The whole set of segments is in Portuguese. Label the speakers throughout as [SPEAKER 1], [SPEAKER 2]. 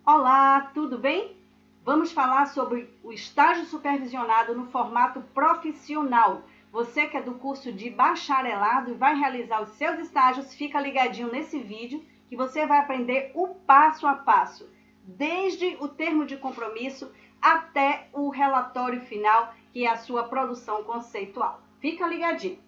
[SPEAKER 1] Olá, tudo bem? Vamos falar sobre o estágio supervisionado no formato profissional. Você que é do curso de bacharelado e vai realizar os seus estágios, fica ligadinho nesse vídeo que você vai aprender o passo a passo, desde o termo de compromisso até o relatório final, que é a sua produção conceitual. Fica ligadinho.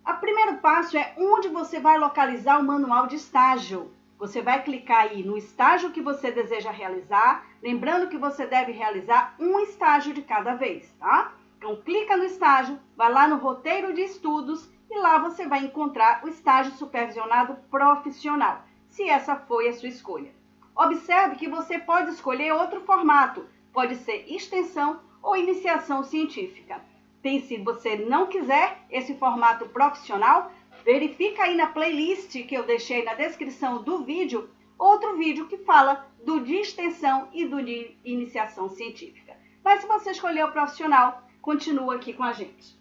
[SPEAKER 1] O primeiro passo é onde você vai localizar o manual de estágio. Você vai clicar aí no estágio que você deseja realizar, lembrando que você deve realizar um estágio de cada vez, tá? Então, clica no estágio, vai lá no roteiro de estudos e lá você vai encontrar o estágio supervisionado profissional, se essa foi a sua escolha. Observe que você pode escolher outro formato, pode ser extensão ou iniciação científica. Se você não quiser esse formato profissional, verifica aí na playlist que eu deixei na descrição do vídeo, outro vídeo que fala do de extensão e do de iniciação científica. Mas se você escolher o profissional, continua aqui com a gente.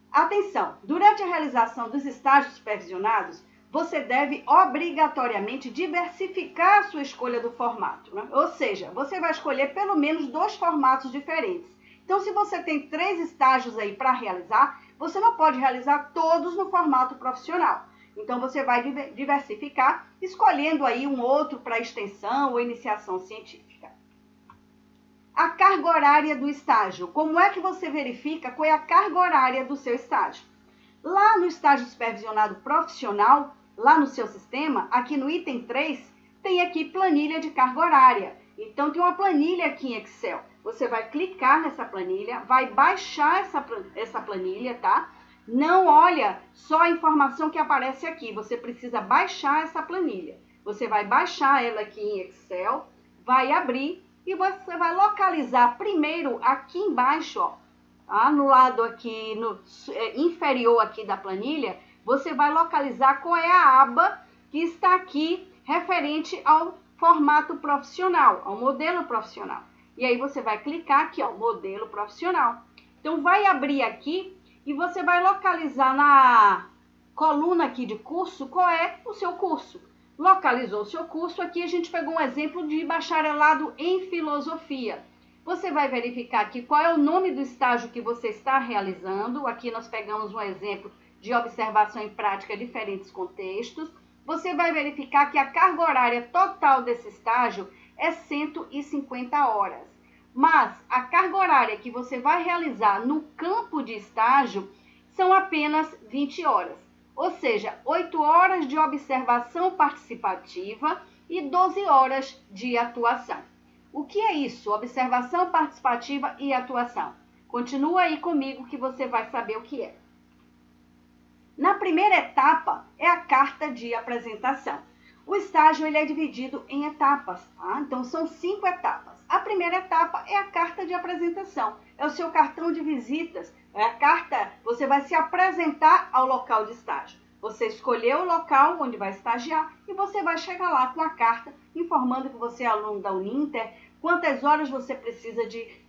[SPEAKER 1] Atenção! Durante a realização dos estágios supervisionados, você deve obrigatoriamente diversificar a sua escolha do formato, né? Ou seja, você vai escolher pelo menos 2 formatos diferentes. Então, se você tem 3 estágios aí para realizar, você não pode realizar todos no formato profissional. Então, você vai diversificar, escolhendo aí um outro para extensão ou iniciação científica. A carga horária do estágio. Como é que você verifica qual é a carga horária do seu estágio? Lá no estágio supervisionado profissional, lá no seu sistema, aqui no item 3, tem aqui planilha de carga horária. Então, tem uma planilha aqui em Excel. Você vai clicar nessa planilha, vai baixar essa planilha, tá? Não olha só a informação que aparece aqui, você precisa baixar essa planilha. Você vai baixar ela aqui em Excel, vai abrir e você vai localizar primeiro aqui embaixo, ó, tá? No lado aqui, inferior aqui da planilha, você vai localizar qual é a aba que está aqui referente ao formato profissional, ao modelo profissional. E aí você vai clicar aqui, ó, modelo profissional. Então, vai abrir aqui e você vai localizar na coluna aqui de curso qual é o seu curso. Localizou o seu curso, aqui a gente pegou um exemplo de bacharelado em filosofia. Você vai verificar aqui qual é o nome do estágio que você está realizando. Aqui nós pegamos um exemplo de observação em prática em diferentes contextos. Você vai verificar que a carga horária total desse estágio é 150 horas. Mas a carga horária que você vai realizar no campo de estágio são apenas 20 horas. Ou seja, 8 horas de observação participativa e 12 horas de atuação. O que é isso? Observação participativa e atuação. Continua aí comigo que você vai saber o que é. Na primeira etapa é a carta de apresentação. O estágio ele é dividido em etapas, tá? Então, são 5 etapas. A primeira etapa é a carta de apresentação. É o seu cartão de visitas. É a carta, você vai se apresentar ao local de estágio. Você escolheu o local onde vai estagiar e você vai chegar lá com a carta informando que você é aluno da Uninter, quantas horas você precisa de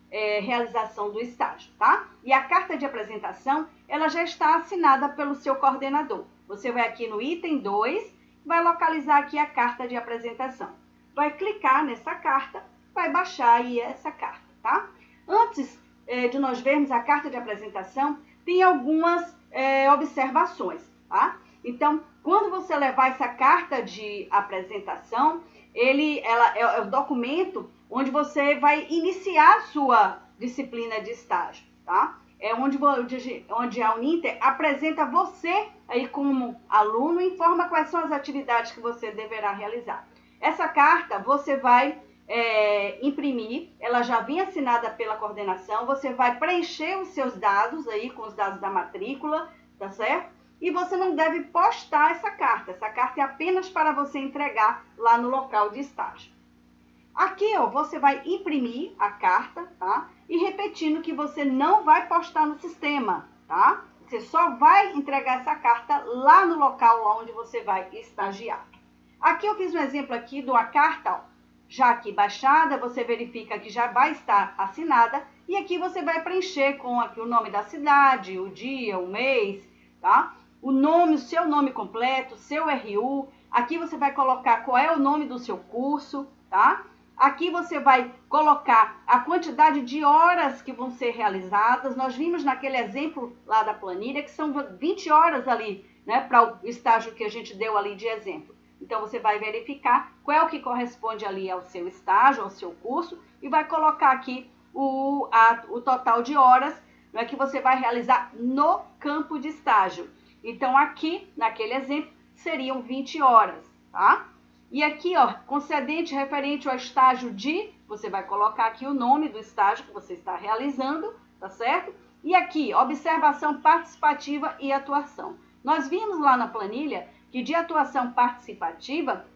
[SPEAKER 1] realização do estágio, tá? E a carta de apresentação, ela já está assinada pelo seu coordenador. Você vai aqui no item 2, vai localizar aqui a carta de apresentação. Vai clicar nessa carta, vai baixar aí essa carta, tá? Antes de nós vermos a carta de apresentação, tem algumas observações, tá? Então, quando você levar essa carta de apresentação, ela é o documento onde você vai iniciar a sua disciplina de estágio, tá? É onde a Uninter apresenta você aí como aluno e informa quais são as atividades que você deverá realizar. Essa carta você vai imprimir, ela já vem assinada pela coordenação, você vai preencher os seus dados aí com os dados da matrícula, tá certo? E você não deve postar essa carta é apenas para você entregar lá no local de estágio. Aqui, ó, você vai imprimir a carta, tá? E repetindo que você não vai postar no sistema, tá? Você só vai entregar essa carta lá no local onde você vai estagiar. Aqui eu fiz um exemplo aqui de uma carta, ó, já aqui baixada, você verifica que já vai estar assinada. E aqui você vai preencher com aqui o nome da cidade, o dia, o mês, tá? O nome, o seu nome completo, seu RU, Aqui você vai colocar qual é o nome do seu curso, tá? Aqui você vai colocar a quantidade de horas que vão ser realizadas. Nós vimos naquele exemplo lá da planilha que são 20 horas ali, né, para o estágio que a gente deu ali de exemplo. Então, você vai verificar qual é o que corresponde ali ao seu estágio, ao seu curso, e vai colocar aqui o total de horas, né, que você vai realizar no campo de estágio. Então, aqui, naquele exemplo, seriam 20 horas, tá? E aqui, ó, concedente referente ao estágio de, você vai colocar aqui o nome do estágio que você está realizando, tá certo? E aqui, observação participativa e atuação. Nós vimos lá na planilha que de atuação participativa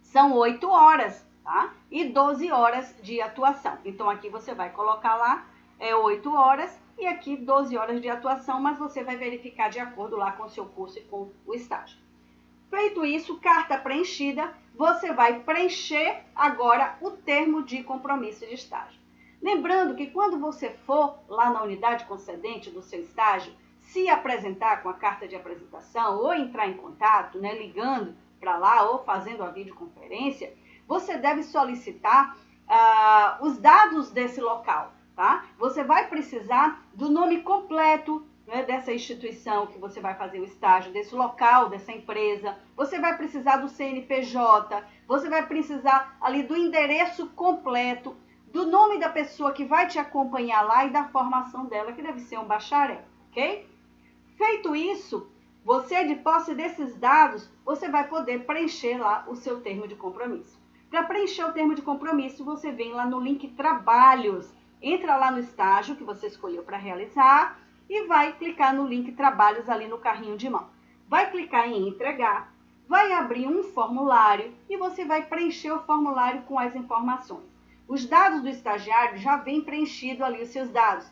[SPEAKER 1] são 8 horas, tá? E 12 horas de atuação. Então, aqui você vai colocar lá 8 horas e aqui 12 horas de atuação, mas você vai verificar de acordo lá com o seu curso e com o estágio. Feito isso, carta preenchida, você vai preencher agora o termo de compromisso de estágio. Lembrando que quando você for lá na unidade concedente do seu estágio, se apresentar com a carta de apresentação ou entrar em contato, né, ligando para lá ou fazendo a videoconferência, você deve solicitar os dados desse local, tá? Você vai precisar do nome completo, né, dessa instituição que você vai fazer o estágio, desse local, dessa empresa. Você vai precisar do CNPJ, você vai precisar ali do endereço completo, do nome da pessoa que vai te acompanhar lá e da formação dela, que deve ser um bacharel, ok? Feito isso, você, de posse desses dados, você vai poder preencher lá o seu termo de compromisso. Para preencher o termo de compromisso, você vem lá no link Trabalhos. Entra lá no estágio que você escolheu para realizar e vai clicar no link Trabalhos ali no carrinho de mão. Vai clicar em Entregar, vai abrir um formulário e você vai preencher o formulário com as informações. Os dados do estagiário já vem preenchido ali os seus dados.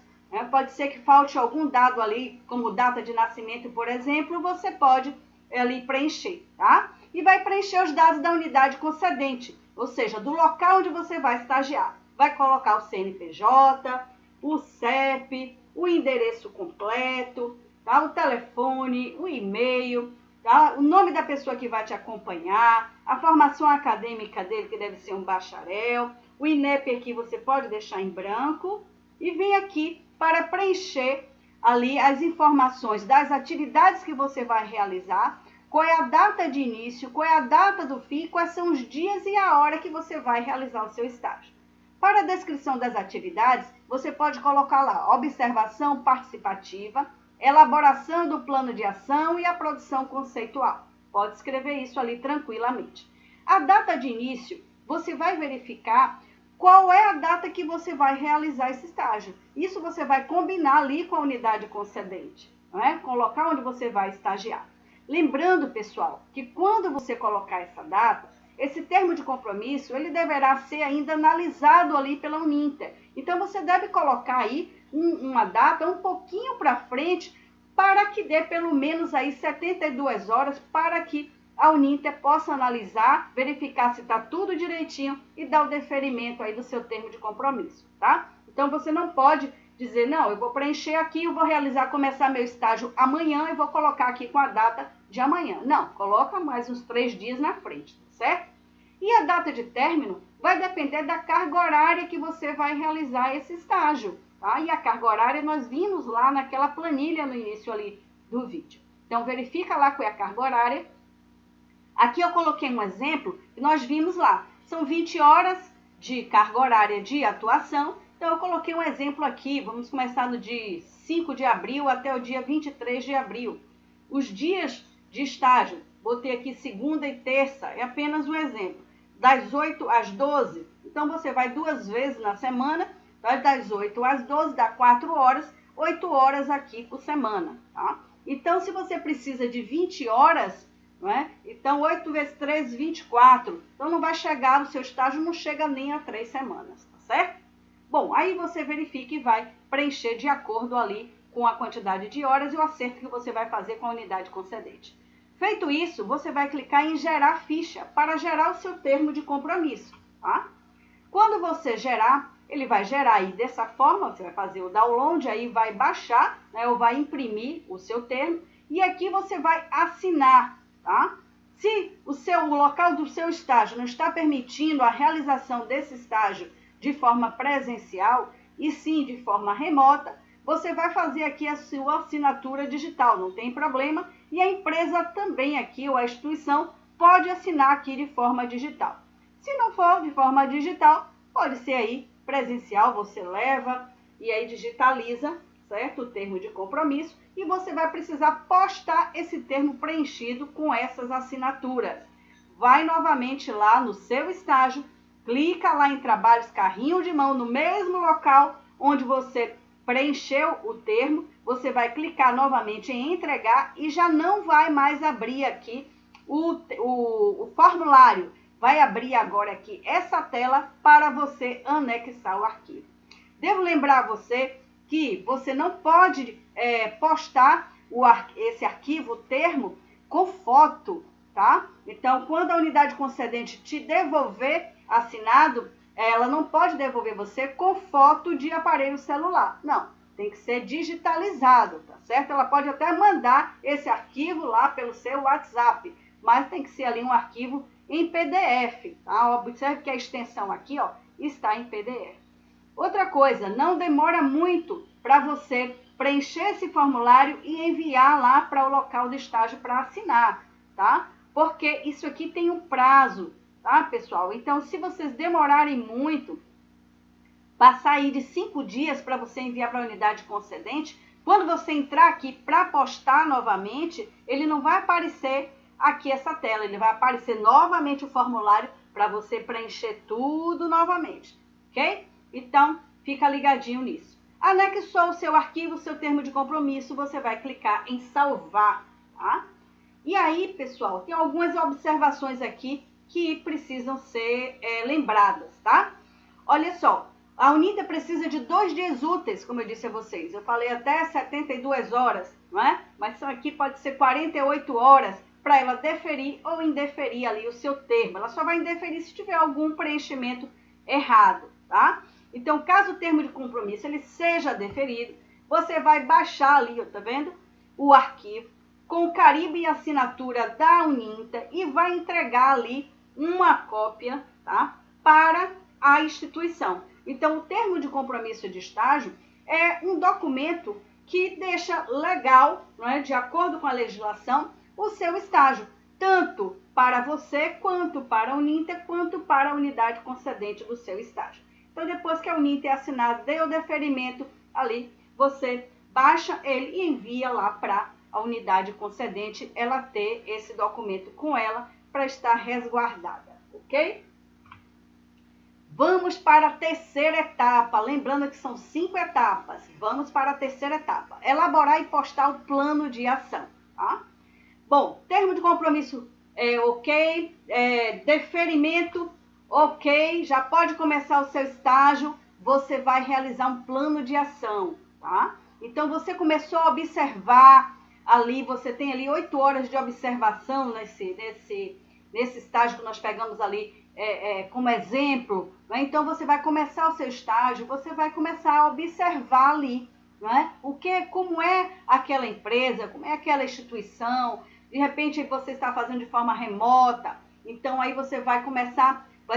[SPEAKER 1] Pode ser que falte algum dado ali, como data de nascimento, por exemplo, você pode ali preencher, tá? E vai preencher os dados da unidade concedente, ou seja, do local onde você vai estagiar. Vai colocar o CNPJ, o CEP, o endereço completo, tá? O telefone, o e-mail, tá? O nome da pessoa que vai te acompanhar, a formação acadêmica dele, que deve ser um bacharel, o INEP aqui você pode deixar em branco e vem aqui para preencher ali as informações das atividades que você vai realizar, qual é a data de início, qual é a data do fim, quais são os dias e a hora que você vai realizar o seu estágio. Para a descrição das atividades, você pode colocar lá observação participativa, elaboração do plano de ação e a produção conceitual. Pode escrever isso ali tranquilamente. A data de início, você vai verificar qual é a data que você vai realizar esse estágio. Isso você vai combinar ali com a unidade concedente, não é? Com o local onde você vai estagiar. Lembrando, pessoal, que quando você colocar essa data, esse termo de compromisso, ele deverá ser ainda analisado ali pela Uninter. Então, você deve colocar aí uma data um pouquinho para frente, para que dê pelo menos aí 72 horas, para que a Uninter possa analisar, verificar se está tudo direitinho e dar o deferimento aí do seu termo de compromisso, tá? Então, você não pode dizer, não, eu vou preencher aqui, eu vou começar meu estágio amanhã e vou colocar aqui com a data de amanhã. Não, coloca mais uns 3 dias na frente, certo? E a data de término vai depender da carga horária que você vai realizar esse estágio, tá? E a carga horária nós vimos lá naquela planilha no início ali do vídeo. Então, verifica lá qual é a carga horária. Aqui eu coloquei um exemplo que nós vimos lá. São 20 horas de carga horária de atuação. Então, eu coloquei um exemplo aqui. Vamos começar no dia 5 de abril até o dia 23 de abril. Os dias de estágio, botei aqui segunda e terça, é apenas um exemplo. Das 8 às 12. Então, você vai 2 vezes na semana. Das 8 às 12, dá 4 horas. 8 horas aqui por semana, tá? Então, se você precisa de 20 horas... não é? Então, 8 vezes 3, 24. Então, não vai chegar, o seu estágio não chega nem a 3 semanas, tá certo? Bom, aí você verifica e vai preencher de acordo ali com a quantidade de horas e o acerto que você vai fazer com a unidade concedente. Feito isso, você vai clicar em gerar ficha para gerar o seu termo de compromisso, tá? Quando você gerar, ele vai gerar aí dessa forma, você vai fazer o download, aí vai baixar, né, ou vai imprimir o seu termo, e aqui você vai assinar, tá? Se o local do seu estágio não está permitindo a realização desse estágio de forma presencial, e sim de forma remota, você vai fazer aqui a sua assinatura digital, não tem problema, e a empresa também aqui, ou a instituição, pode assinar aqui de forma digital. Se não for de forma digital, pode ser aí presencial, você leva e aí digitaliza, certo? O termo de compromisso, e você vai precisar postar esse termo preenchido com essas assinaturas. Vai novamente lá no seu estágio, clica lá em trabalhos carrinho de mão no mesmo local onde você preencheu o termo, você vai clicar novamente em entregar e já não vai mais abrir aqui o formulário. Vai abrir agora aqui essa tela para você anexar o arquivo. Devo lembrar você que você não pode postar esse arquivo, o termo, com foto, tá? Então, quando a unidade concedente te devolver assinado, ela não pode devolver você com foto de aparelho celular. Não, tem que ser digitalizado, tá certo? Ela pode até mandar esse arquivo lá pelo seu WhatsApp, mas tem que ser ali um arquivo em PDF, tá? Observe que a extensão aqui, ó, está em PDF. Outra coisa, não demora muito para você preencher esse formulário e enviar lá para o local do estágio para assinar, tá? Porque isso aqui tem um prazo, tá, pessoal? Então, se vocês demorarem muito, passar aí de 5 dias para você enviar para a unidade concedente, quando você entrar aqui para postar novamente, ele não vai aparecer aqui essa tela, ele vai aparecer novamente o formulário para você preencher tudo novamente, ok? Então, fica ligadinho nisso. Anexou o seu arquivo, o seu termo de compromisso, você vai clicar em salvar, tá? E aí, pessoal, tem algumas observações aqui que precisam ser lembradas, tá? Olha só, a UNITA precisa de 2 dias úteis, como eu disse a vocês. Eu falei até 72 horas, não é? Mas isso aqui pode ser 48 horas para ela deferir ou indeferir ali o seu termo. Ela só vai indeferir se tiver algum preenchimento errado, tá? Então, caso o termo de compromisso ele seja deferido, você vai baixar ali, ó, tá vendo? O arquivo com o carimbo e assinatura da UNITA e vai entregar ali uma cópia, tá? Para a instituição. Então, o termo de compromisso de estágio é um documento que deixa legal, não é, de acordo com a legislação, o seu estágio, tanto para você, quanto para a UNITA, quanto para a unidade concedente do seu estágio. Então, depois que a UNITA é assinada, deu o deferimento ali, você baixa ele e envia lá para a unidade concedente, ela ter esse documento com ela para estar resguardada, ok? Vamos para a terceira etapa, lembrando que são 5 etapas. Vamos para a terceira etapa, elaborar e postar o plano de ação, tá? Bom, termo de compromisso ok, deferimento ok, já pode começar o seu estágio, você vai realizar um plano de ação, tá? Então, você começou a observar ali, você tem ali 8 horas de observação nesse estágio que nós pegamos ali como exemplo, né? Então, você vai começar o seu estágio, você vai começar a observar ali, né? Como é aquela empresa, como é aquela instituição, de repente você está fazendo de forma remota, então aí você vai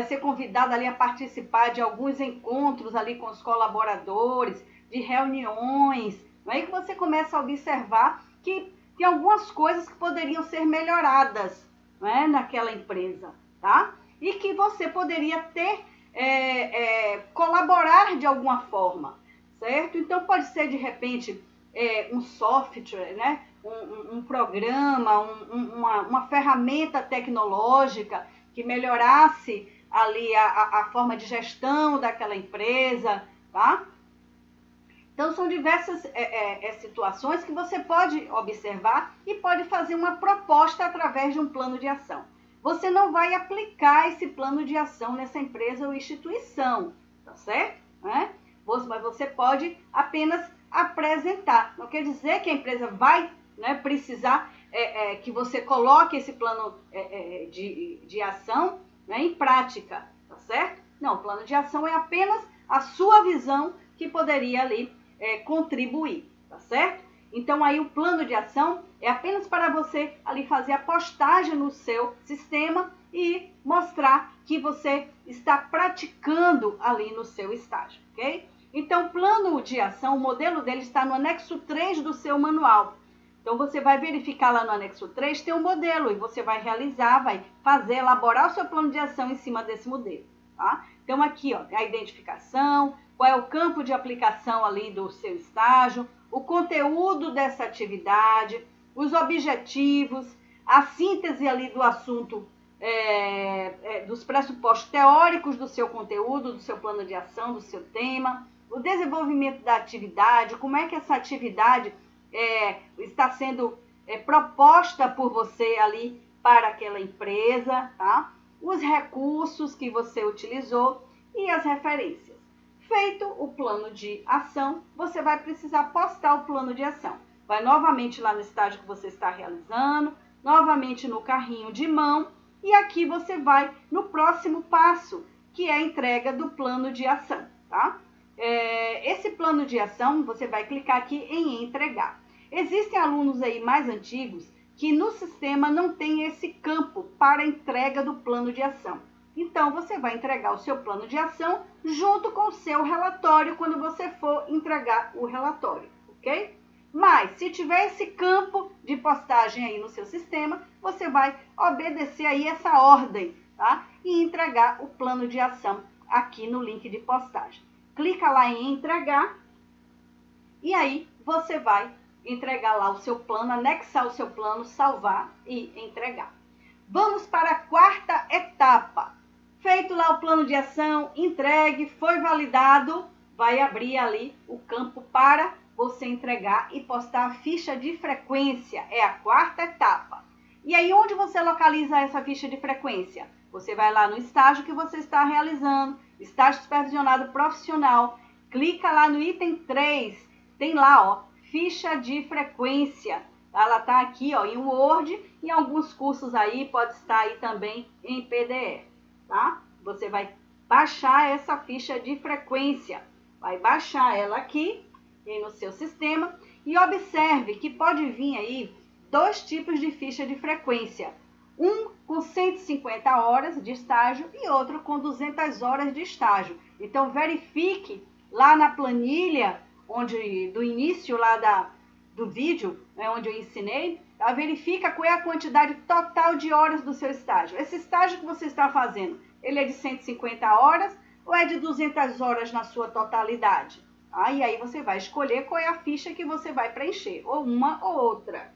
[SPEAKER 1] ser convidado ali a participar de alguns encontros ali com os colaboradores, de reuniões, aí que você começa a observar que tem algumas coisas que poderiam ser melhoradas, né, naquela empresa, tá? E que você poderia colaborar de alguma forma, certo? Então pode ser de repente um software, né? Um programa, uma ferramenta tecnológica que melhorasse ali a forma de gestão daquela empresa, tá? Então, são diversas situações que você pode observar e pode fazer uma proposta através de um plano de ação. Você não vai aplicar esse plano de ação nessa empresa ou instituição, tá certo? Mas você pode apenas apresentar. Não quer dizer que a empresa vai precisar que você coloque esse plano de ação em prática, tá certo? Não, o plano de ação é apenas a sua visão que poderia ali contribuir, tá certo? Então aí o plano de ação é apenas para você ali fazer a postagem no seu sistema e mostrar que você está praticando ali no seu estágio, ok? Então o plano de ação, o modelo dele está no anexo 3 do seu manual. Então você vai verificar lá no anexo 3, tem um modelo e você vai realizar, vai fazer, elaborar o seu plano de ação em cima desse modelo, tá? Então aqui, ó, a identificação, qual é o campo de aplicação ali do seu estágio, o conteúdo dessa atividade, os objetivos, a síntese ali do assunto, dos pressupostos teóricos do seu conteúdo, do seu plano de ação, do seu tema, o desenvolvimento da atividade, como é que essa atividade está sendo proposta por você ali para aquela empresa, tá? Os recursos que você utilizou e as referências. Feito o plano de ação, você vai precisar postar o plano de ação. Vai novamente lá no estágio que você está realizando, novamente no carrinho de mão, e aqui você vai no próximo passo, que é a entrega do plano de ação, tá? Esse plano de ação, você vai clicar aqui em entregar. Existem alunos aí mais antigos que no sistema não tem esse campo para entrega do plano de ação. Então, você vai entregar o seu plano de ação junto com o seu relatório quando você for entregar o relatório, ok? Mas, se tiver esse campo de postagem aí no seu sistema, você vai obedecer aí essa ordem, tá? E entregar o plano de ação aqui no link de postagem. Clica lá em entregar e aí você vai entregar lá o seu plano, anexar o seu plano, salvar e entregar. Vamos para a quarta etapa. Feito lá o plano de ação, entregue, foi validado, vai abrir ali o campo para você entregar e postar a ficha de frequência. É a quarta etapa. E aí, onde você localiza essa ficha de frequência? Você vai lá no estágio que você está realizando, estágio supervisionado profissional, clica lá no item 3, tem lá, ó, ficha de frequência. Ela está aqui, ó, em Word, e alguns cursos aí pode estar aí também em PDF. Tá? Você vai baixar essa ficha de frequência, vai baixar ela aqui no seu sistema e observe que pode vir aí 2 tipos de ficha de frequência, um com 150 horas de estágio e outro com 200 horas de estágio. Então verifique lá na planilha, onde do início lá do vídeo, onde eu ensinei, tá? Verifica qual é a quantidade total de horas do seu estágio. Esse estágio que você está fazendo, ele é de 150 horas ou é de 200 horas na sua totalidade? E aí você vai escolher qual é a ficha que você vai preencher, ou uma ou outra.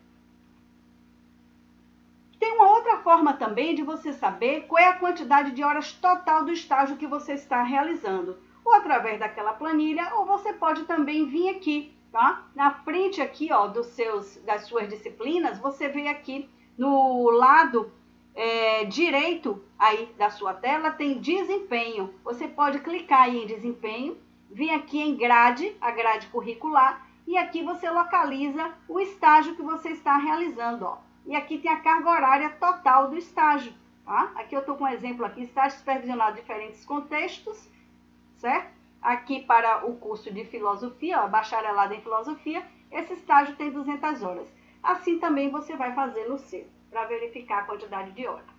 [SPEAKER 1] Tem uma outra forma também de você saber qual é a quantidade de horas total do estágio que você está realizando, ou através daquela planilha, ou você pode também vir aqui, tá? Na frente aqui, ó, das suas disciplinas, você vê aqui no lado direito aí da sua tela, tem desempenho. Você pode clicar aí em desempenho, vir aqui em grade, a grade curricular, e aqui você localiza o estágio que você está realizando, ó. E aqui tem a carga horária total do estágio, tá? Aqui eu estou com um exemplo aqui, estágio supervisionado em diferentes contextos, certo? Aqui para o curso de filosofia, ó, bacharelado em filosofia, esse estágio tem 200 horas. Assim também você vai fazer no seu, para verificar a quantidade de horas.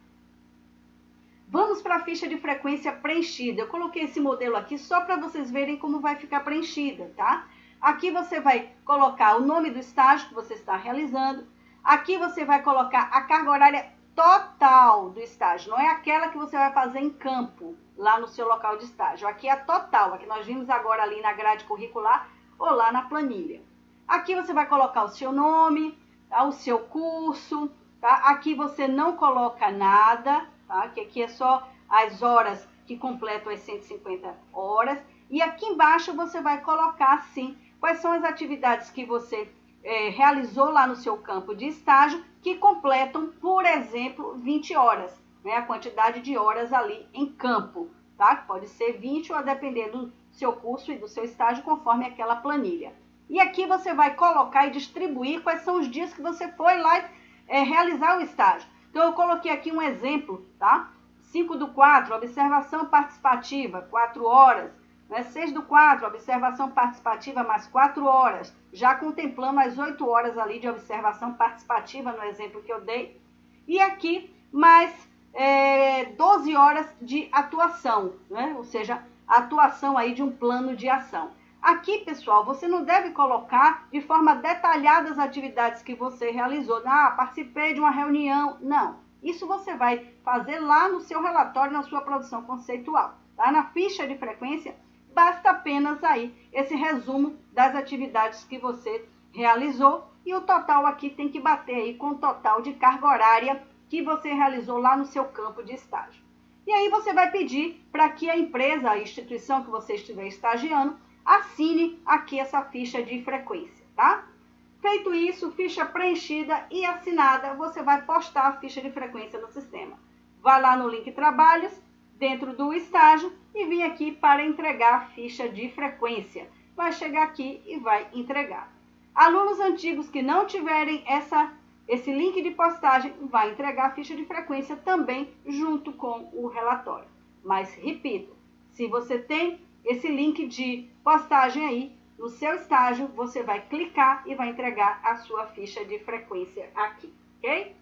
[SPEAKER 1] Vamos para a ficha de frequência preenchida. Eu coloquei esse modelo aqui só para vocês verem como vai ficar preenchida, tá? Aqui você vai colocar o nome do estágio que você está realizando. Aqui você vai colocar a carga horária total do estágio. Não é aquela que você vai fazer em campo, lá no seu local de estágio. Aqui é a total, a que nós vimos agora ali na grade curricular ou lá na planilha. Aqui você vai colocar o seu nome, tá? O seu curso, tá? Aqui você não coloca nada, tá? Que aqui é só as horas que completam as 150 horas. E aqui embaixo você vai colocar, sim, quais são as atividades que você realizou lá no seu campo de estágio, que completam, por exemplo, 20 horas, né? A quantidade de horas ali em campo, tá? Pode ser 20 ou a depender do seu curso e do seu estágio, conforme aquela planilha. E aqui você vai colocar e distribuir quais são os dias que você foi lá realizar o estágio. Então, eu coloquei aqui um exemplo, tá? 5/4, observação participativa, 4 horas. né? 6/4, observação participativa mais 4 horas, já contemplando as 8 horas ali de observação participativa no exemplo que eu dei. E aqui mais 12 horas de atuação, né? Ou seja, a atuação aí de um plano de ação. Aqui, pessoal, você não deve colocar de forma detalhada as atividades que você realizou. Ah, participei de uma reunião. Não, isso você vai fazer lá no seu relatório, na sua produção conceitual. Tá? Na ficha de frequência, basta apenas aí esse resumo das atividades que você realizou e o total aqui tem que bater aí com o total de carga horária que você realizou lá no seu campo de estágio. E aí você vai pedir para que a empresa, a instituição que você estiver estagiando, assine aqui essa ficha de frequência, tá? Feito isso, ficha preenchida e assinada, você vai postar a ficha de frequência no sistema. Vai lá no link trabalhos, dentro do estágio, e vem aqui para entregar a ficha de frequência. Vai chegar aqui e vai entregar. Alunos antigos que não tiverem esse link de postagem, vai entregar a ficha de frequência também junto com o relatório. Mas, repito, se você tem esse link de postagem aí, no seu estágio, você vai clicar e vai entregar a sua ficha de frequência aqui, ok?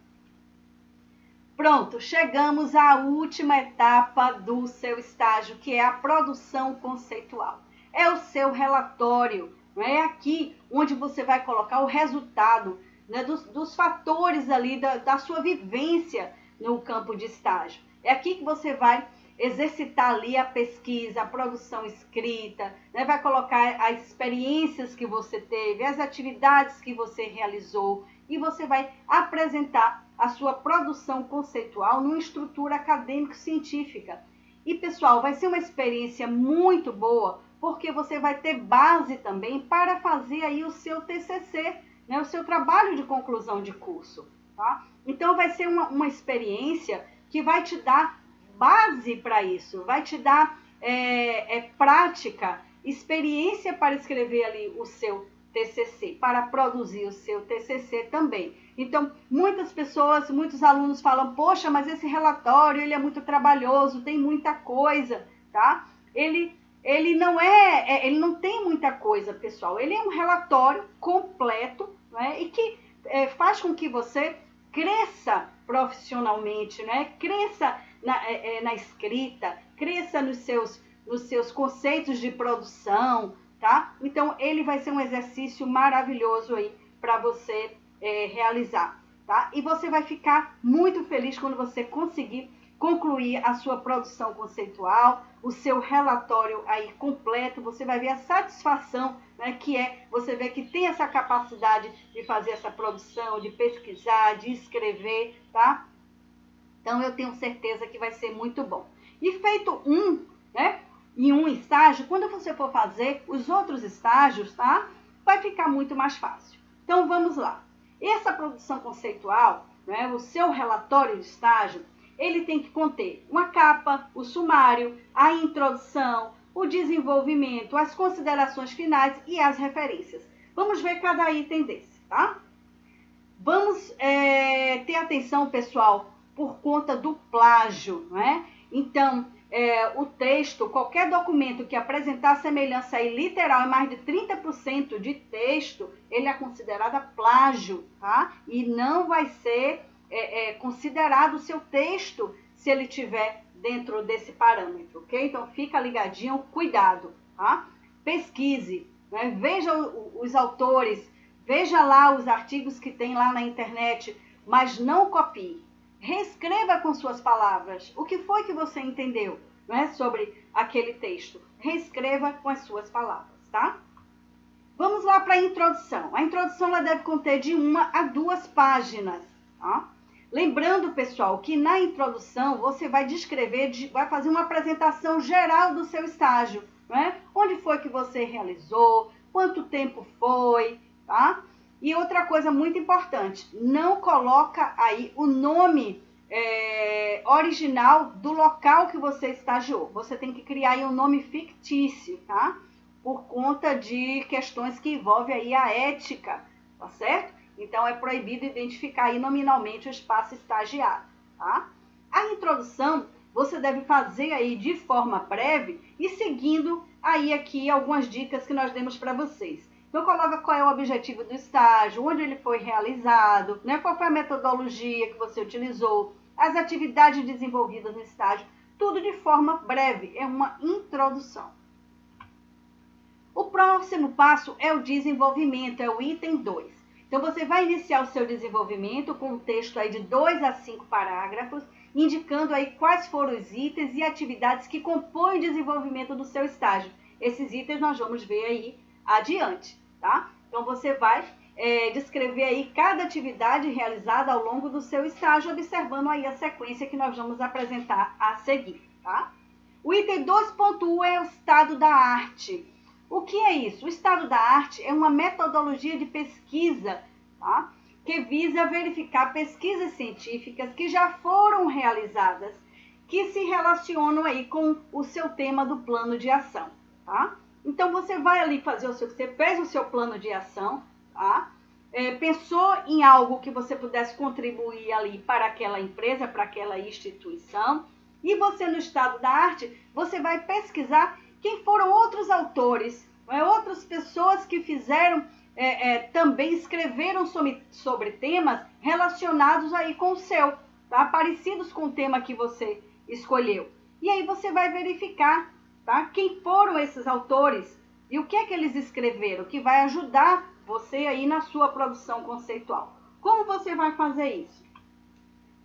[SPEAKER 1] Pronto, chegamos à última etapa do seu estágio, que é a produção conceitual. É o seu relatório, não é aqui onde você vai colocar o resultado, né, dos fatores ali da sua vivência no campo de estágio. É aqui que você vai exercitar ali a pesquisa, a produção escrita, né, vai colocar as experiências que você teve, as atividades que você realizou e você vai apresentar a sua produção conceitual numa estrutura acadêmico-científica. E, pessoal, vai ser uma experiência muito boa, porque você vai ter base também para fazer aí o seu TCC, né, o seu trabalho de conclusão de curso, tá? Então, vai ser uma experiência que vai te dar base para isso, vai te dar prática, experiência para escrever ali o seu TCC, para produzir o seu TCC também. Então, muitas pessoas, muitos alunos falam, poxa, mas esse relatório, ele é muito trabalhoso, tem muita coisa, tá? Ele não tem muita coisa, pessoal. Ele é um relatório completo, né? E que faz com que você cresça profissionalmente, né? Cresça na escrita, cresça nos seus conceitos de produção, tá? Então, ele vai ser um exercício maravilhoso aí para você realizar, tá? E você vai ficar muito feliz quando você conseguir concluir a sua produção conceitual, o seu relatório aí completo, você vai ver a satisfação, né, que é você ver que tem essa capacidade de fazer essa produção, de pesquisar, de escrever, tá? Então, eu tenho certeza que vai ser muito bom. E feito em um estágio, quando você for fazer os outros estágios, tá? Vai ficar muito mais fácil. Então, vamos lá. Essa produção conceitual, né, o seu relatório de estágio, ele tem que conter uma capa, o sumário, a introdução, o desenvolvimento, as considerações finais e as referências. Vamos ver cada item desse, tá? Vamos ter atenção, pessoal, por conta do plágio, né? Então, o texto, qualquer documento que apresentar semelhança aí literal em mais de 30% de texto, ele é considerado plágio, tá? E não vai ser considerado o seu texto se ele tiver dentro desse parâmetro, ok? Então, fica ligadinho, cuidado, tá? Pesquise, né? Veja os autores, veja lá os artigos que tem lá na internet, mas não copie. Reescreva com suas palavras o que foi que você entendeu, né, sobre aquele texto. Reescreva com as suas palavras, tá? Vamos lá para a introdução. A introdução ela deve conter de 1 a 2 páginas, tá? Lembrando, pessoal, que na introdução você vai descrever, vai fazer uma apresentação geral do seu estágio, né? Onde foi que você realizou, quanto tempo foi, tá? E outra coisa muito importante, não coloca aí o nome original do local que você estagiou. Você tem que criar aí um nome fictício, tá? Por conta de questões que envolvem aí a ética, tá certo? Então, é proibido identificar aí nominalmente o espaço estagiário, tá? A introdução você deve fazer aí de forma breve e seguindo aí aqui algumas dicas que nós demos para vocês. Então, coloca qual é o objetivo do estágio, onde ele foi realizado, né? Qual foi a metodologia que você utilizou, as atividades desenvolvidas no estágio, tudo de forma breve, é uma introdução. O próximo passo é o desenvolvimento, é o item 2. Então, você vai iniciar o seu desenvolvimento com um texto aí de 2 a 5 parágrafos, indicando aí quais foram os itens e atividades que compõem o desenvolvimento do seu estágio. Esses itens nós vamos ver aí adiante, tá? Então, você vai descrever aí cada atividade realizada ao longo do seu estágio, observando aí a sequência que nós vamos apresentar a seguir, tá? O item 2.1 é o estado da arte. O que é isso? O estado da arte é uma metodologia de pesquisa, tá? Que visa verificar pesquisas científicas que já foram realizadas, que se relacionam aí com o seu tema do plano de ação, tá? Então, você vai ali fazer você fez o seu plano de ação, tá? Pensou em algo que você pudesse contribuir ali para aquela empresa, para aquela instituição, e você no estado da arte, você vai pesquisar quem foram outros autores, outras pessoas que fizeram, também escreveram sobre temas relacionados aí com o seu, tá? Parecidos com o tema que você escolheu. E aí você vai verificar, tá? Quem foram esses autores e o que é que eles escreveram, que vai ajudar você aí na sua produção conceitual. Como você vai fazer isso?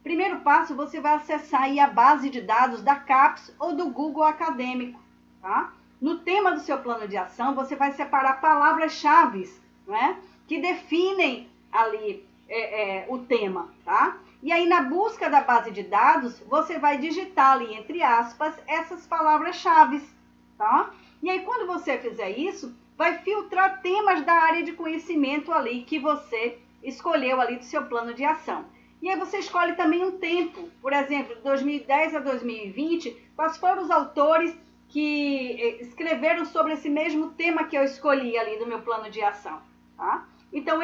[SPEAKER 1] Primeiro passo, você vai acessar aí a base de dados da CAPES ou do Google Acadêmico, tá? No tema do seu plano de ação, você vai separar palavras-chave, né, que definem ali o tema, tá? E aí, na busca da base de dados, você vai digitar ali, entre aspas, essas palavras-chave, tá? E aí, quando você fizer isso, vai filtrar temas da área de conhecimento ali que você escolheu ali do seu plano de ação. E aí você escolhe também um tempo, por exemplo, de 2010 a 2020, quais foram os autores que escreveram sobre esse mesmo tema que eu escolhi ali do meu plano de ação, tá? Então,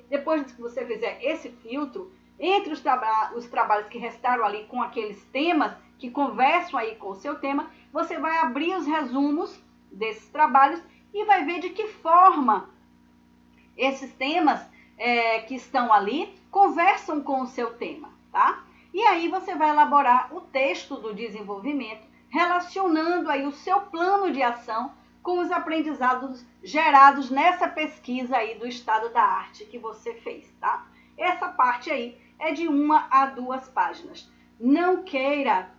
[SPEAKER 1] depois que você fizer esse filtro, entre os trabalhos que restaram ali com aqueles temas que conversam aí com o seu tema, você vai abrir os resumos desses trabalhos e vai ver de que forma esses temas que estão ali conversam com o seu tema, tá? E aí você vai elaborar o texto do desenvolvimento, relacionando aí o seu plano de ação com os aprendizados gerados nessa pesquisa aí do estado da arte que você fez, tá? Essa parte aí é de 1 a 2 páginas. Não queira,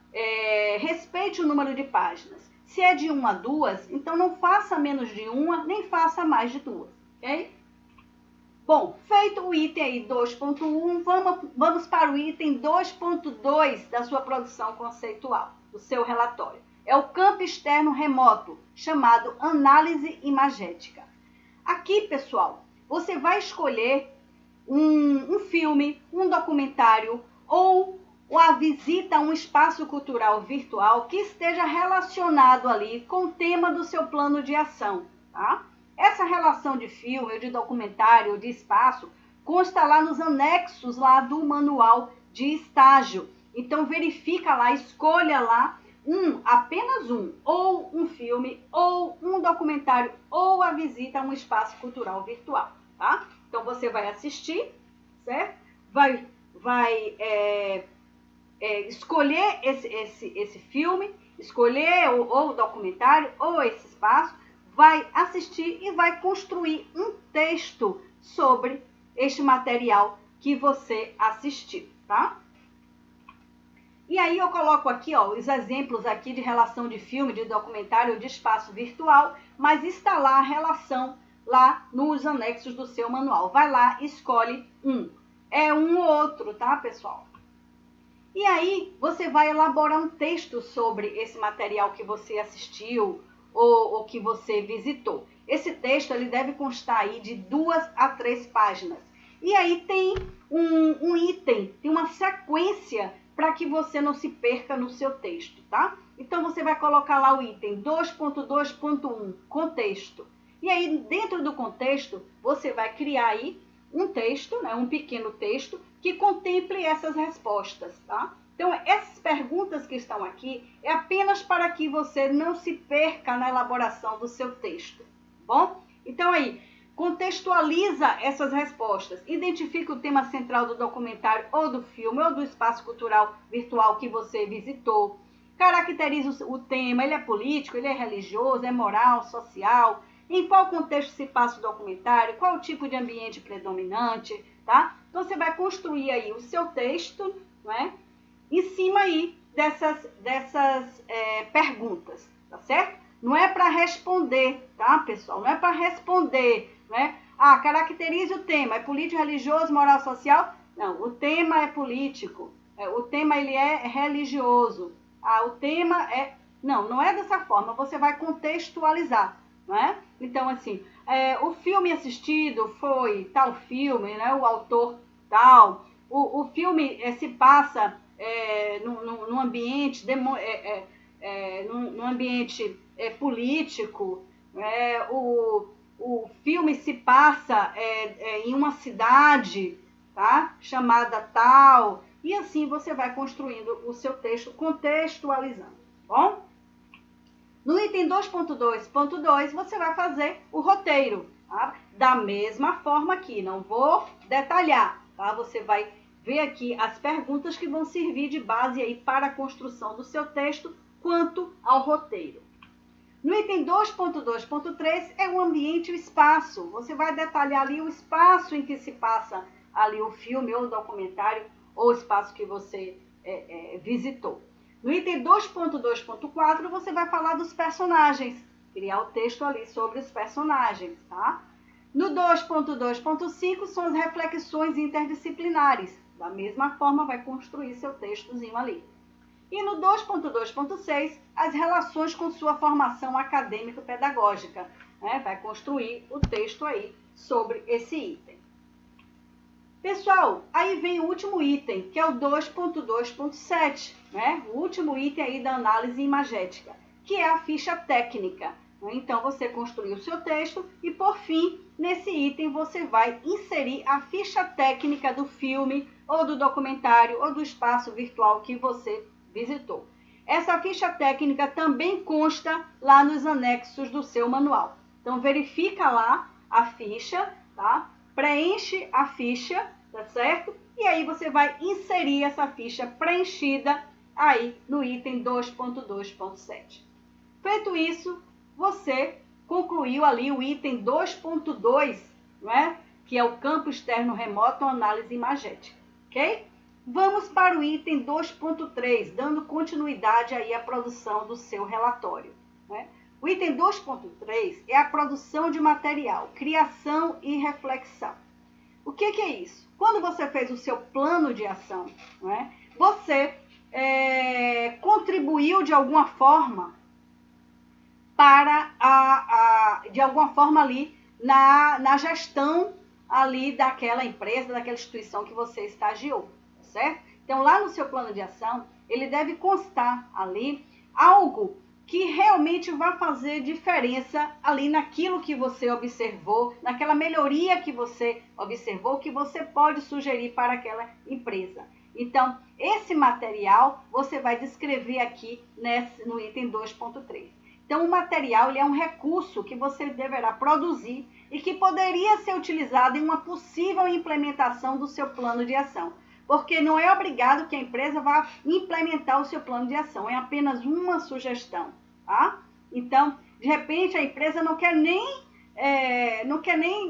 [SPEAKER 1] respeite o número de páginas. Se é de 1 a 2, então não faça menos de 1, nem faça mais de 2, ok? Bom, feito o item aí 2.1, vamos para o item 2.2 da sua produção conceitual, do seu relatório. É o campo externo remoto, chamado análise imagética. Aqui, pessoal, você vai escolher um filme, um documentário ou a visita a um espaço cultural virtual que esteja relacionado ali com o tema do seu plano de ação, tá? Essa relação de filme, de documentário, de espaço, consta lá nos anexos lá do manual de estágio. Então, verifica lá, escolha lá apenas ou um filme, ou um documentário, ou a visita a um espaço cultural virtual, tá? Então, você vai assistir, certo? Vai escolher esse filme, escolher ou o documentário, ou esse espaço, vai assistir e vai construir um texto sobre este material que você assistiu, tá? E aí eu coloco aqui, ó, os exemplos aqui de relação de filme, de documentário, de espaço virtual, mas está lá a relação lá nos anexos do seu manual. Vai lá, escolhe um. É um ou outro, tá, pessoal? E aí você vai elaborar um texto sobre esse material que você assistiu ou que você visitou. Esse texto ele deve constar aí de 2 a 3 páginas. E aí tem um item, tem uma sequência para que você não se perca no seu texto, tá? Então, você vai colocar lá o item 2.2.1, contexto. E aí, dentro do contexto, você vai criar aí um texto, um pequeno texto, que contemple essas respostas, tá? Então, essas perguntas que que estão aqui é apenas para que você não se perca na elaboração do seu texto, bom? Então aí, contextualiza essas respostas, identifica o tema central do documentário ou do filme ou do espaço cultural virtual que você visitou, caracteriza o tema, ele é político, ele é religioso, é moral, social, em qual contexto se passa o documentário, qual o tipo de ambiente predominante, tá? Então você vai construir aí o seu texto, né, em cima aí dessas perguntas, tá certo? Não é para responder, tá, pessoal? Não é para responder, né? Ah, caracterize o tema, é político, religioso, moral, social? Não, o tema é político, o tema ele é religioso, o tema é... Não, não é dessa forma, você vai contextualizar, não é? Então, assim, o filme assistido foi tal filme, né? O autor tal, o filme se passa num ambiente, num ambiente político, o filme se passa em uma cidade, tá? Chamada tal, e assim você vai construindo o seu texto contextualizando, bom? No item 2.2.2, você vai fazer o roteiro, tá? Da mesma forma aqui, não vou detalhar, tá? Você vai ver aqui as perguntas que vão servir de base aí para a construção do seu texto quanto ao roteiro. No item 2.2.3 é o ambiente e o espaço. Você vai detalhar ali o espaço em que se passa ali o filme ou o documentário ou o espaço que você visitou. No item 2.2.4 você vai falar dos personagens, criar o texto ali sobre os personagens, tá? No 2.2.5 são as reflexões interdisciplinares. Da mesma forma vai construir seu textozinho ali. E no 2.2.6, as relações com sua formação acadêmico-pedagógica, né? Vai construir o texto aí sobre esse item. Pessoal, aí vem o último item, que é o 2.2.7, né? O último item aí da análise imagética, que é a ficha técnica. Então, você construiu o seu texto e, por fim, nesse item você vai inserir a ficha técnica do filme ou do documentário ou do espaço virtual que você visitou. Essa ficha técnica também consta lá nos anexos do seu manual. Então, verifica lá a ficha, tá? Preenche a ficha, tá certo? E aí você vai inserir essa ficha preenchida aí no item 2.2.7. Feito isso, você concluiu ali o item 2.2, né? Que é o campo externo remoto, análise imagética, ok? Vamos para o item 2.3, dando continuidade aí à produção do seu relatório, né? O item 2.3 é a produção de material, criação e reflexão. O que é isso? Quando você fez o seu plano de ação, né, você contribuiu de alguma forma para de alguma forma ali na gestão ali daquela empresa, daquela instituição que você estagiou, certo? Então, lá no seu plano de ação, ele deve constar ali algo que realmente vai fazer diferença ali naquilo que você observou, naquela melhoria que você observou, que você pode sugerir para aquela empresa. Então, esse material você vai descrever aqui no item 2.3. Então, o material ele é um recurso que você deverá produzir e que poderia ser utilizado em uma possível implementação do seu plano de ação. Porque não é obrigado que a empresa vá implementar o seu plano de ação, é apenas uma sugestão, tá? Então, de repente, a empresa não quer nem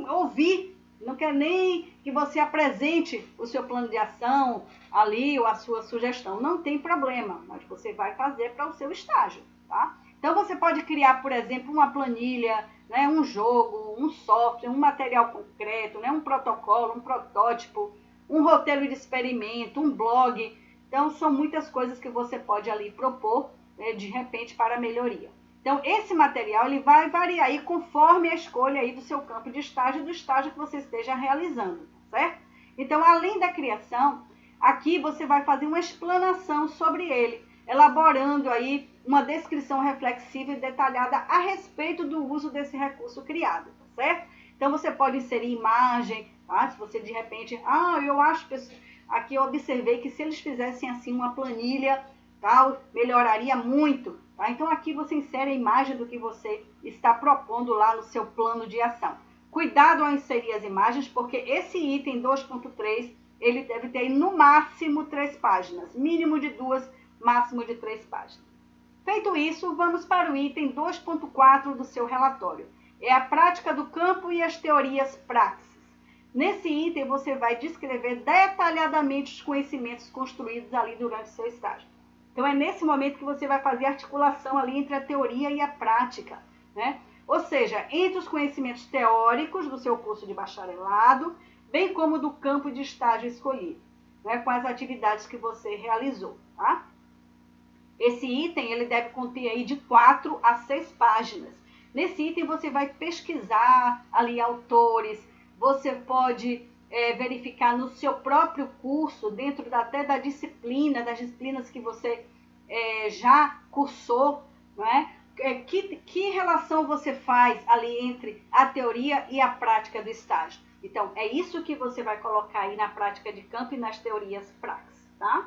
[SPEAKER 1] ouvir, não quer nem que você apresente o seu plano de ação ali ou a sua sugestão. Não tem problema, mas você vai fazer para o seu estágio, tá? Então, você pode criar, por exemplo, uma planilha, né, um jogo, um software, um material concreto, né, um protocolo, um protótipo, um roteiro de experimento, um blog. Então, são muitas coisas que você pode ali propor, né, de repente, para melhoria. Então, esse material ele vai variar aí conforme a escolha aí do seu campo de estágio, do estágio que você esteja realizando, certo? Então, além da criação, aqui você vai fazer uma explanação sobre ele, elaborando aí uma descrição reflexiva e detalhada a respeito do uso desse recurso criado, certo? Então, você pode inserir imagem, tá? Se você de repente, eu acho, aqui eu observei que se eles fizessem assim uma planilha tá? Melhoraria muito, tá? Então aqui você insere a imagem do que você está propondo lá no seu plano de ação. Cuidado ao inserir as imagens, porque esse item 2.3, ele deve ter no máximo 3 páginas, mínimo de 2, máximo de 3 páginas. Feito isso, vamos para o item 2.4 do seu relatório. É a prática do campo e as teorias praxis. Nesse item, você vai descrever detalhadamente os conhecimentos construídos ali durante o seu estágio. Então, é nesse momento que você vai fazer a articulação ali entre a teoria e a prática, né? Ou seja, entre os conhecimentos teóricos do seu curso de bacharelado, bem como do campo de estágio escolhido, né? Com as atividades que você realizou, tá? Esse item, ele deve conter aí de 4 a 6 páginas. Nesse item, você vai pesquisar ali autores, você pode verificar no seu próprio curso, dentro até da disciplina, das disciplinas que você já cursou, não é? Que relação você faz ali entre a teoria e a prática do estágio? Então, é isso que você vai colocar aí na prática de campo e nas teorias praxis, tá?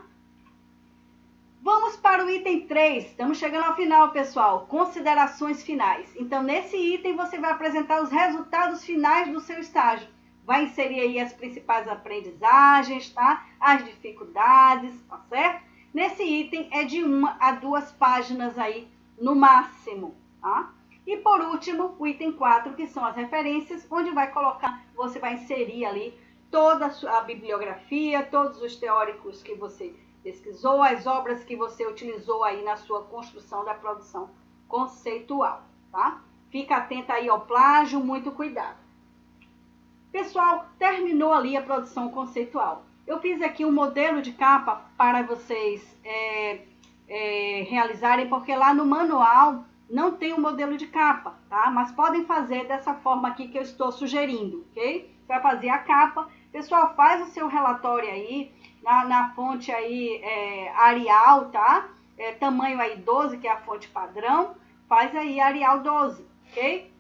[SPEAKER 1] Vamos para o item 3, estamos chegando ao final, pessoal, considerações finais. Então, nesse item, você vai apresentar os resultados finais do seu estágio. Vai inserir aí as principais aprendizagens, tá? As dificuldades, tá certo? Nesse item é de 1 a 2 páginas aí, no máximo, tá? E por último, o item 4, que são as referências, onde vai colocar, você vai inserir ali toda a bibliografia, todos os teóricos que você pesquisou, as obras que você utilizou aí na sua construção da produção conceitual, tá? Fica atenta aí ao plágio, muito cuidado. Pessoal, terminou ali a produção conceitual. Eu fiz aqui um modelo de capa para vocês realizarem, porque lá no manual não tem um modelo de capa, tá? Mas podem fazer dessa forma aqui que eu estou sugerindo, ok? Você vai fazer a capa. Pessoal, faz o seu relatório aí, na fonte aí Arial, tá? Tamanho aí 12, que é a fonte padrão. Faz aí Arial 12, ok?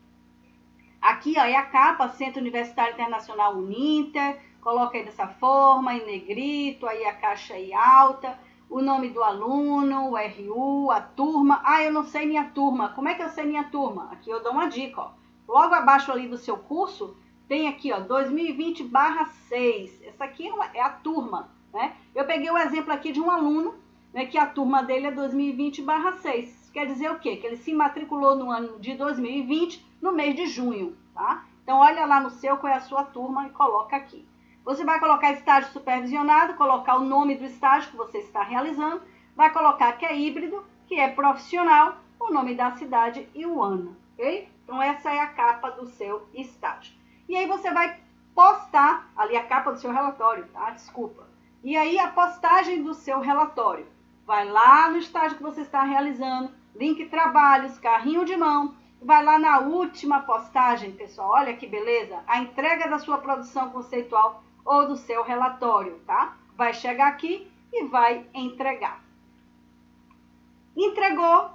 [SPEAKER 1] Aqui, ó, é a capa, Centro Universitário Internacional Uninter. Coloca aí dessa forma, em negrito, aí a caixa aí alta, o nome do aluno, o RU, a turma. Ah, eu não sei minha turma. Como é que eu sei minha turma? Aqui eu dou uma dica, ó. Logo abaixo ali do seu curso, tem aqui, ó, 2020/6. Essa aqui é a turma, né? Eu peguei o exemplo aqui de um aluno, né, que a turma dele é 2020/6. Isso quer dizer o quê? Que ele se matriculou no ano de 2020, no mês de junho, tá? Então, olha lá no seu qual é a sua turma e coloca aqui. Você vai colocar estágio supervisionado, colocar o nome do estágio que você está realizando, vai colocar que é híbrido, que é profissional, o nome da cidade e o ano, ok? Então, essa é a capa do seu estágio. E aí você vai postar ali a capa do seu relatório, tá? Desculpa. E aí a postagem do seu relatório. Vai lá no estágio que você está realizando, link trabalhos, carrinho de mão. Vai lá na última postagem, pessoal. Olha que beleza. A entrega da sua produção conceitual ou do seu relatório, tá? Vai chegar aqui e vai entregar. Entregou,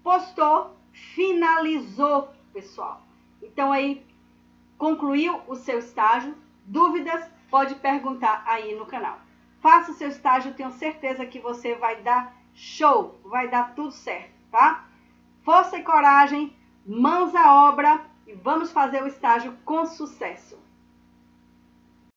[SPEAKER 1] postou, finalizou, pessoal. Então aí, concluiu o seu estágio? Dúvidas? Pode perguntar aí no canal. Faça o seu estágio, tenho certeza que você vai dar show, vai dar tudo certo, tá? Força e coragem, mãos à obra e vamos fazer o estágio com sucesso.